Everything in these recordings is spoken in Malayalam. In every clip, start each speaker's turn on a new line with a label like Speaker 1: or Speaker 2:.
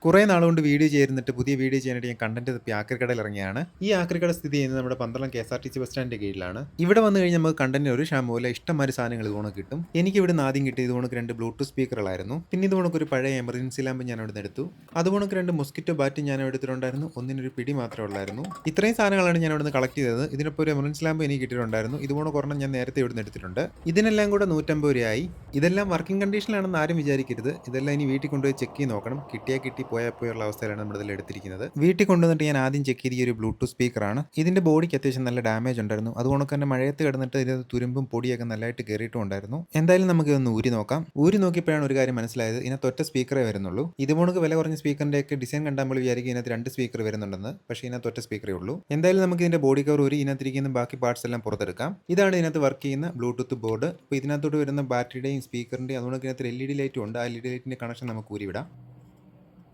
Speaker 1: കുറേ നാളുകൊണ്ട് വീഡിയോ ചേരുന്നിട്ട് പുതിയ വീഡിയോ ചെയ്യാനായിട്ട് ഞാൻ കണ്ടന്റ് തപ്പി ആക്രിക്കടയിൽ ഇറങ്ങിയാണ്. ഈ ആക്രിക്കട സ്ഥിതി ചെയ്യുന്നത് നമ്മുടെ പന്തളം KSRTC ബസ് സ്റ്റാൻഡിന്റെ കീഴിലാണ്. ഇവിടെ വന്നു കഴിഞ്ഞാൽ നമുക്ക് കണ്ടന്റിന് ഒരു ക്ഷാമമില്ല, ഇഷ്ടംമാതിരി സാധനങ്ങൾ ഇതുകൊണ്ട് കിട്ടും. എനിക്ക് ഇവിടെ ആദ്യം കിട്ടിയത് ഇതുകൊണ്ട് 2 ബ്ലൂടൂത്ത് സ്പീക്കറുകളായിരുന്നു. പിന്നെ ഇതുകൊണ്ട് ഒരു പഴയ എമർജൻസി ലാമ്പ് ഞാൻ അവിടെ നിന്ന് എടുത്തു. അതുകൊണ്ട് 2 മൊസ്കിറ്റോ ബാറ്റ് ഞാൻ എടുത്തിട്ടുണ്ടായിരുന്നു. ഒന്നിനൊരു പിടി മാത്രമേ ഉള്ളായിരുന്നു. ഇത്രയും സാധനങ്ങളാണ് ഞാൻ അവിടെ നിന്ന് കളക്ട് ചെയ്തത്. ഇതിനൊപ്പം ഒരു എമർജൻസി ലാമ്പ് എനിക്ക് കിട്ടിയിട്ടുണ്ടായിരുന്നു. ഇതുകൊണ്ട് കുറഞ്ഞ ഞാൻ നേരത്തെ ഇവിടെ നിന്ന് എടുത്തിട്ടുണ്ട്. ഇതിനെല്ലാം കൂടെ 150 രൂപയായി. ഇതെല്ലാം വർക്കിംഗ് കണ്ടീഷനിലാണെന്ന് ആരും വിചാരിക്കരുത്. ഇതെല്ലാം ഇനി വീട്ടിൽ കൊണ്ടുപോയി ചെക്ക് ചെയ്ത് നോക്കണം. കിട്ടിയാൽ കിട്ടി, പോയാൽ പോയുള്ള അവസ്ഥയിലാണ് നമ്മൾ ഇതിൽ എടുത്തിരിക്കുന്നത്. വീട്ടിൽ കൊണ്ടുവന്നിട്ട് ഞാൻ ആദ്യം ചെക്ക് ചെയ്ത ഒരു ബ്ലൂടൂത്ത് സ്പീക്കറാണ്. ഇതിന്റെ ബോഡിക്ക് അത്യാവശ്യം നല്ല ഡാമേജ് ഉണ്ടായിരുന്നു. അതുകൊണ്ട് തന്നെ മഴയത്ത് കിടന്നിട്ട് ഇതിനകത്ത് തുരുമ്പും പൊടിയൊക്കെ നല്ലതായിട്ട് കയറിയിട്ടുണ്ടായിരുന്നു. എന്തായാലും നമുക്ക് ഇതൊന്ന് ഊരി നോക്കാം. ഊരി നോക്കിയപ്പോഴാണ് ഒരു കാര്യം മനസ്സിലായത്, ഇതിനകത്ത് ഒറ്റ സ്പീക്കറേ വരുന്നുള്ളൂ. ഇതുപോലെ വില കുറഞ്ഞ സ്പീക്കറിന്റെ ഒക്കെ ഡിസൈൻ കണ്ടാൽ നമ്മൾ വിചാരിക്കും ഇതിനകത്ത് 2 സ്പീക്കർ വരുന്നുണ്ടെന്ന്. പക്ഷേ ഇതിനകത്ത് ഒറ്റ സ്പീക്കറേ ഉള്ളൂ. എന്തായാലും നമുക്ക് ഇതിന്റെ ബോഡി കവർ ഊരി ഇതിനകത്തിരിക്കുന്ന ബാക്കി പാർട്സ് എല്ലാം പുറത്തെടുക്കാം. ഇതാണ് ഇതിനകത്ത് വർക്ക് ചെയ്യുന്ന ബ്ലൂടൂത്ത് ബോർഡ്. ഇപ്പോൾ ഇതിനകത്തോട്ട് വരുന്ന ബാറ്ററിയുടെയും സ്പീക്കറിന്റെയും അതുകൊണ്ട് ഇതിനകത്ത് LED ലൈറ്റും ഉണ്ട്. ആ LED ലൈറ്റിന്റെ കണക്ഷൻ നമുക്ക് ഊരിവിടാം.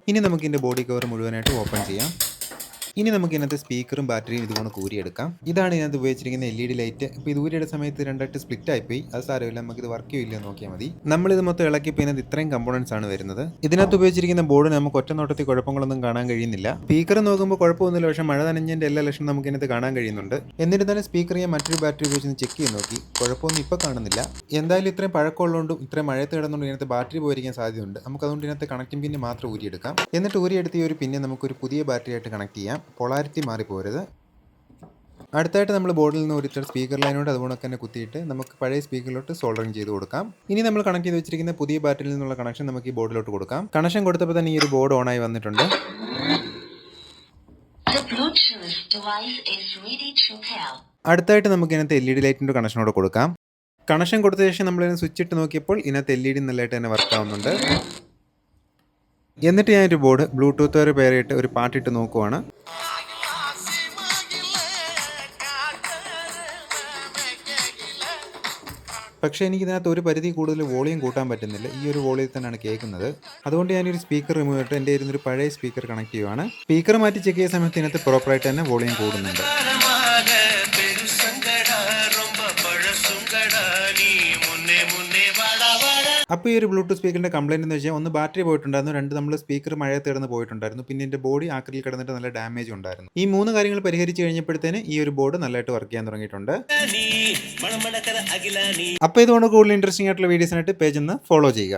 Speaker 1: ഇനി നമുക്ക് ഇതിന്റെ ബോഡി കവർ മുഴുവനായിട്ട് ഓപ്പൺ ചെയ്യാം. ഇനി നമുക്ക് ഇതിനകത്ത് സ്പീക്കറും ബാറ്ററിയും ഇതുകൊണ്ട് കൂരിയെടുക്കാം. ഇതാണ് ഇതിനകത്ത് ഉപയോഗിച്ചിരിക്കുന്ന LED ലൈറ്റ്. ഇപ്പോൾ ഇത് ഊരിയുടെ സമയത്ത് രണ്ടായിട്ട് സ്പ്ലിറ്റ് ആയിപ്പോയി. അത് സാരമില്ല, നമുക്ക് ഇത് വർക്ക് ചെയ്യില്ല നോക്കിയാൽ മതി. നമ്മളിത് മൊത്തം ഇളക്കിയപ്പോൾ ഇതിനകത്ത് ഇത്രയും കമ്പോണൻസ് ആണ് വരുന്നത്. ഇതിനകത്ത് ഉപയോഗിച്ചിരിക്കുന്ന ബോർഡ് നമുക്ക് ഒറ്റ നോട്ടത്തിൽ കുഴപ്പങ്ങളൊന്നും കാണാൻ കഴിയുന്നില്ല. സ്പീക്കർ നോക്കുമ്പോൾ കുഴപ്പമൊന്നുമില്ല, പക്ഷേ മഴ നനഞ്ഞതിന്റെ എല്ലാ ലക്ഷണം നമുക്ക് ഇതിനകത്ത് കാണാൻ കഴിയുന്നുണ്ട്. എന്നിരുന്നാലും സ്പീക്കർ ഞാൻ മറ്റൊരു ബാറ്ററി ഉപയോഗിച്ച് ചെക്ക് ചെയ്ത് നോക്കി. കുഴപ്പമൊന്നും ഇപ്പോൾ കാണുന്നില്ല. എന്തായാലും ഇത്രയും പഴക്കമുള്ളതുകൊണ്ടും ഇത്രയും മഴയത്ത് കിടന്നുകൊണ്ട് ഇതിനകത്ത് ബാറ്ററി പോയിരിക്കാൻ സാധ്യതയുണ്ട്. നമുക്ക് അതുകൊണ്ട് ഇതിനകത്ത് കണക്റ്റിംഗ് പിന്ന് മാത്രം ഊരിയെടുക്കാം. എന്നിട്ട് ഊരിയെടുത്ത് ഈ ഒരു പിന്നെ നമുക്കൊരു പുതിയ ബാറ്ററി ആയിട്ട് കണക്ട് ചെയ്യാം. പൊളാരിറ്റി മാറിപ്പോരുത്. അടുത്തായിട്ട് നമ്മൾ ബോർഡിൽ നിന്ന് ഒരു സ്പീക്കർ ലൈനോട് അതുകൊണ്ട് തന്നെ കുത്തിയിട്ട് നമുക്ക് പഴയ സ്പീക്കറിലോട്ട് സോൾഡറിങ് ചെയ്ത് കൊടുക്കാം. ഇനി നമ്മൾ കണക്ട് ചെയ്ത് വെച്ചിരിക്കുന്ന പുതിയ ബാറ്ററിയിൽ നിന്നുള്ള കണക്ഷൻ നമുക്ക് ഈ ബോർഡിലോട്ട് കൊടുക്കാം. കണക്ഷൻ കൊടുത്തപ്പോൾ തന്നെ ഈ ഒരു ബോർഡ് ഓൺ ആയി വന്നിട്ടുണ്ട്. അടുത്തായിട്ട് നമുക്ക് ഇതിനകത്ത് LED ലൈറ്റിൻ്റെ കണക്ഷനോട് കൊടുക്കാം. കണക്ഷൻ കൊടുത്ത ശേഷം നമ്മൾ ഇതിന് സ്വിച്ച് ഇട്ട് നോക്കിയപ്പോൾ ഇതിനകത്ത് LED നല്ലതായിട്ട് തന്നെ വർക്ക് ആവുന്നുണ്ട്. എന്നിട്ട് ഞാനൊരു ബോർഡ് ബ്ലൂടൂത്ത് വരെ പേരായിട്ട് ഒരു പാട്ടിട്ട് നോക്കുവാണ്. പക്ഷേ എനിക്ക് ഇതിനകത്ത് ഒരു പരിധി കൂടുതൽ വോളിയം കൂട്ടാൻ പറ്റുന്നില്ല. ഈ ഒരു വോളിയം തന്നെയാണ് കേൾക്കുന്നത്. അതുകൊണ്ട് ഞാനൊരു സ്പീക്കർ റിമൂവ് ചെയ്തിട്ട് എൻ്റെ ഇരുന്നൊരു പഴയ സ്പീക്കർ കണക്ട് ചെയ്യുവാണ്. സ്പീക്കർ മാറ്റി ചെക്ക് ചെയ്യുന്ന സമയത്ത് ഇതിനകത്ത് പ്രോപ്പറായിട്ട് തന്നെ വോളിയം കൂടുന്നുണ്ട്. അപ്പോൾ ഈ ഒരു ബ്ലൂടൂത്ത് സ്പീക്കറിൻ്റെ കംപ്ലയിൻ്റ് എന്ന് വെച്ചാൽ ഒന്ന് ബാറ്ററി പോയിട്ടുണ്ടായിരുന്നു, 2 നമ്മൾ സ്പീക്കർ മഴയത്ത് കിടന്ന് പോയിട്ടുണ്ടായിരുന്നു, പിന്നെ എൻ്റെ ബോഡി ആക്രിൽ കിടന്നിട്ട് നല്ല ഡാമേജ് ഉണ്ടായിരുന്നു. ഈ 3 കാര്യങ്ങൾ പരിഹരിച്ച് കഴിഞ്ഞപ്പോഴത്തേന് ഈ ഒരു ബോർഡ് നല്ലതായിട്ട് വർക്ക് ചെയ്യാൻ തുടങ്ങിയിട്ടുണ്ട്. അപ്പോൾ ഇതുകൊണ്ട് കൂടുതൽ ഇൻട്രസ്റ്റിംഗ് ആയിട്ടുള്ള വീഡിയോസിനായിട്ട് പേജ് ഒന്ന് ഫോളോ ചെയ്യുക.